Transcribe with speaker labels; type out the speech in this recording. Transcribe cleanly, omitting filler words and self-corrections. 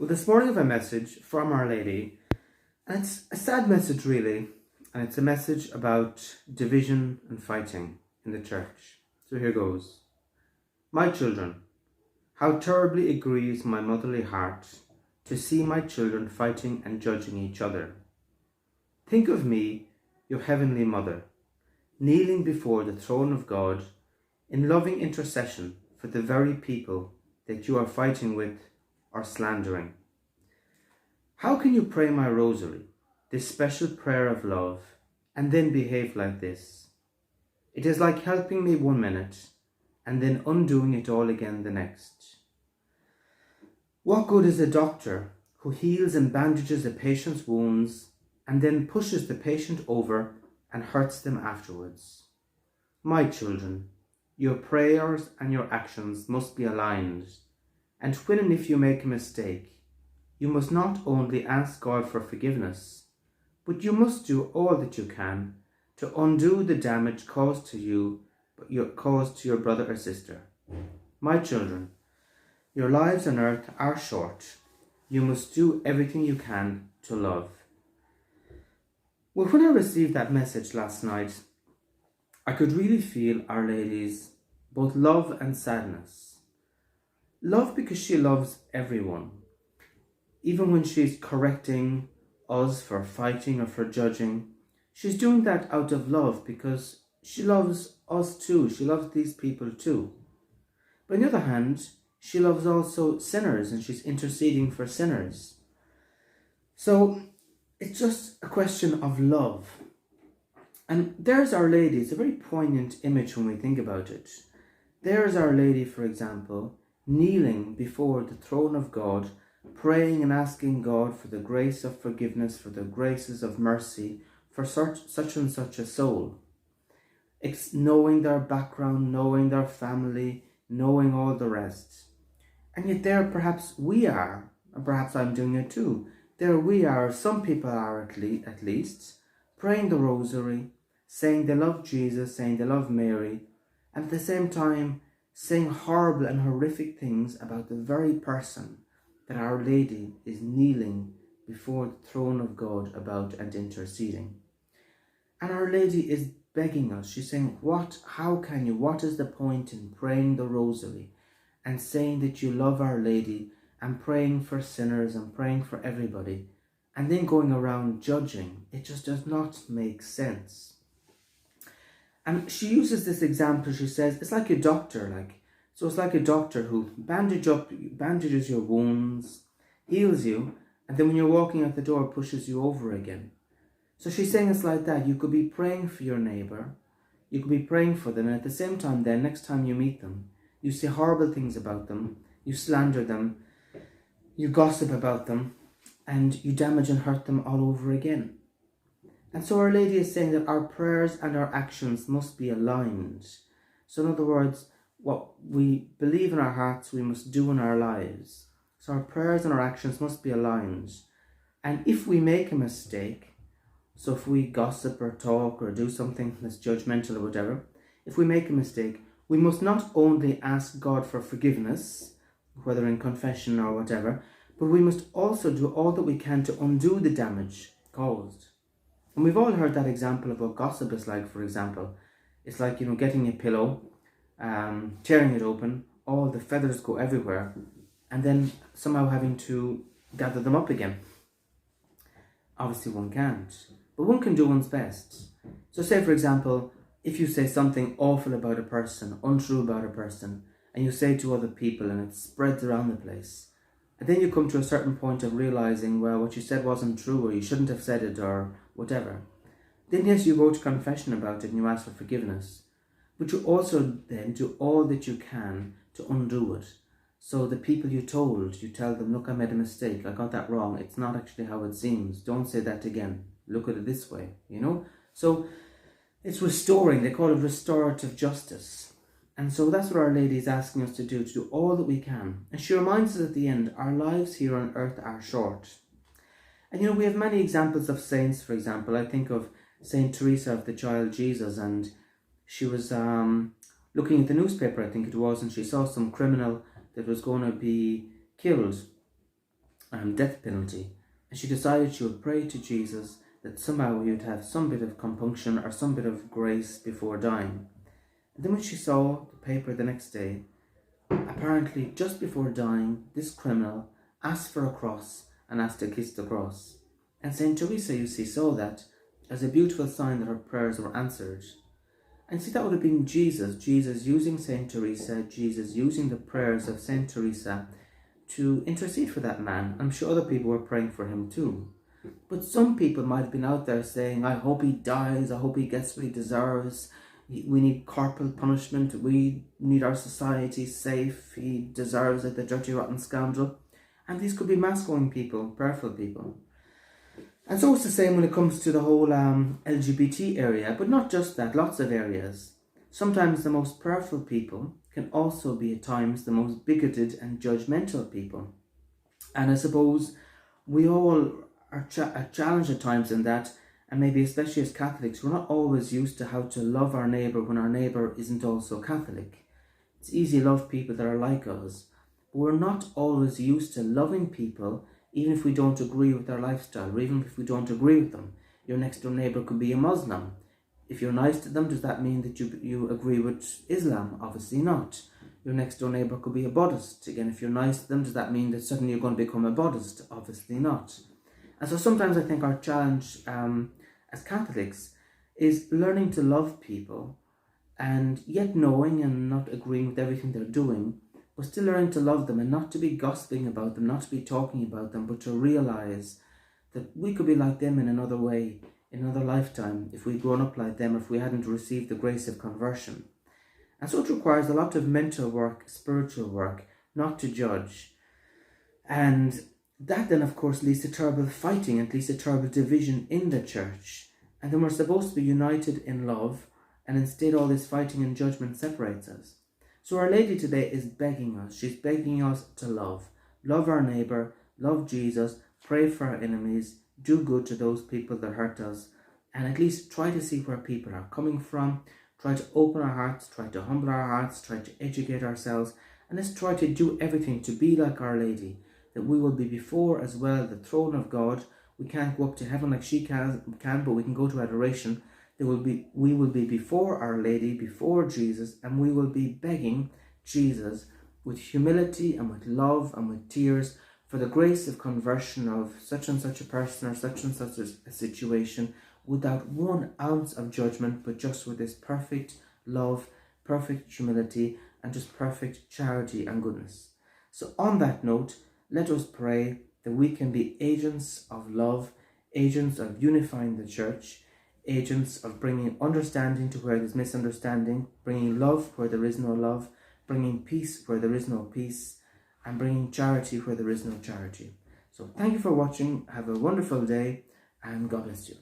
Speaker 1: Well, this morning I have a message from Our Lady, and it's a sad message really, and it's a message about division and fighting in the church. So here goes. My children, how terribly it grieves my motherly heart to see my children fighting and judging each other. Think of me, your heavenly mother, kneeling before the throne of God in loving intercession for the very people that you are fighting with or slandering. How can you pray my rosary, this special prayer of love, and then behave like this? It is like helping me 1 minute and then undoing it all again the next. What good is a doctor who heals and bandages a patient's wounds and then pushes the patient over and hurts them afterwards? My children, your prayers and your actions must be aligned, and when and if you make a mistake, you must not only ask God for forgiveness, but you must do all that you can to undo the damage caused to you, caused to your brother or sister. My children, your lives on earth are short. You must do everything you can to love. Well, when I received that message last night, I could really feel Our Lady's both love and sadness. Love because she loves everyone. Even when she's correcting us for fighting or for judging, she's doing that out of love because she loves us too. She loves these people too. But on the other hand, she loves also sinners and she's interceding for sinners. So it's just a question of love. And there's Our Lady. It's a very poignant image when we think about it. There's Our Lady, for example, kneeling before the throne of God, praying and asking God for the grace of forgiveness, for the graces of mercy, for such and such a soul. It's knowing their background, knowing their family, knowing all the rest. And yet there perhaps we are, and perhaps I'm doing it too, there we are, some people are at least, praying the rosary, saying they love Jesus, saying they love Mary, and at the same time saying horrible and horrific things about the very person that Our Lady is kneeling before the throne of God about and interceding. And Our Lady is begging us. She's saying, what is the point in praying the rosary and saying that you love Our Lady and praying for sinners and praying for everybody and then going around judging? It just does not make sense. And she uses this example. She says, it's like a doctor, So it's like a doctor who bandages your wounds, heals you, and then when you're walking out the door, pushes you over again. So she's saying it's like that. You could be praying for your neighbour, you could be praying for them, and at the same time then, next time you meet them, you say horrible things about them, you slander them, you gossip about them, and you damage and hurt them all over again. And so Our Lady is saying that our prayers and our actions must be aligned. So in other words, what we believe in our hearts, we must do in our lives. So our prayers and our actions must be aligned. And if we make a mistake, so if we gossip or talk or do something that's judgmental or whatever, if we make a mistake, we must not only ask God for forgiveness, whether in confession or whatever, but we must also do all that we can to undo the damage caused. And we've all heard that example of what gossip is like, for example. It's like, getting a pillow, tearing it open, all the feathers go everywhere, and then somehow having to gather them up again. Obviously one can't, but one can do one's best. So say, for example, if you say something awful about a person, untrue about a person, and you say it to other people and it spreads around the place, and then you come to a certain point of realising, well, what you said wasn't true, or you shouldn't have said it, or whatever. Then yes, you go to confession about it and you ask for forgiveness. But you also then do all that you can to undo it. So the people you told, you tell them, look, I made a mistake, I got that wrong, it's not actually how it seems, don't say that again, look at it this way, So it's restoring, they call it restorative justice. And so that's what Our Lady is asking us to do all that we can. And she reminds us at the end, our lives here on earth are short. And we have many examples of saints, for example. I think of Saint Teresa of the Child Jesus, and she was looking at the newspaper, I think it was, and she saw some criminal that was going to be killed. death penalty, and she decided she would pray to Jesus that somehow he would have some bit of compunction or some bit of grace before dying. And then when she saw the paper the next day, apparently just before dying, this criminal asked for a cross and asked to kiss the cross. And St. Teresa, you see, saw that as a beautiful sign that her prayers were answered. And see, that would have been Jesus using St. Teresa, Jesus using the prayers of St. Teresa to intercede for that man. I'm sure other people were praying for him too. But some people might have been out there saying, I hope he dies, I hope he gets what he deserves, we need corporal punishment, we need our society safe, he deserves it, the dirty rotten scoundrel. And these could be mass-going people, prayerful people. And so it's the same when it comes to the whole LGBT area, but not just that, lots of areas. Sometimes the most prayerful people can also be at times the most bigoted and judgmental people. And I suppose we all are challenged at times in that, and maybe especially as Catholics, we're not always used to how to love our neighbour when our neighbour isn't also Catholic. It's easy to love people that are like us, but we're not always used to loving people even if we don't agree with their lifestyle, or even if we don't agree with them. Your next door neighbour could be a Muslim. If you're nice to them, does that mean that you agree with Islam? Obviously not. Your next door neighbour could be a Buddhist. Again, if you're nice to them, does that mean that suddenly you're going to become a Buddhist? Obviously not. And so sometimes I think our challenge as Catholics is learning to love people, and yet knowing and not agreeing with everything they're doing, but still learning to love them and not to be gossiping about them, not to be talking about them, but to realise that we could be like them in another way, in another lifetime, if we'd grown up like them, if we hadn't received the grace of conversion. And so it requires a lot of mental work, spiritual work, not to judge. And that then, of course, leads to terrible fighting and leads to terrible division in the church. And then we're supposed to be united in love, and instead all this fighting and judgment separates us. So Our Lady today is begging us. She's begging us to love. Love our neighbour, love Jesus, pray for our enemies, do good to those people that hurt us, and at least try to see where people are coming from, try to open our hearts, try to humble our hearts, try to educate ourselves, and let's try to do everything to be like Our Lady, that we will be before as well the throne of God. We can't go up to heaven like she can, but we can go to adoration. We will be before Our Lady, before Jesus, and we will be begging Jesus with humility and with love and with tears for the grace of conversion of such and such a person or such and such a situation, without 1 ounce of judgment, but just with this perfect love, perfect humility, and just perfect charity and goodness. So on that note, let us pray that we can be agents of love, agents of unifying the church, agents of bringing understanding to where there's misunderstanding, bringing love where there is no love, bringing peace where there is no peace, and bringing charity where there is no charity. So thank you for watching. Have a wonderful day, and God bless you.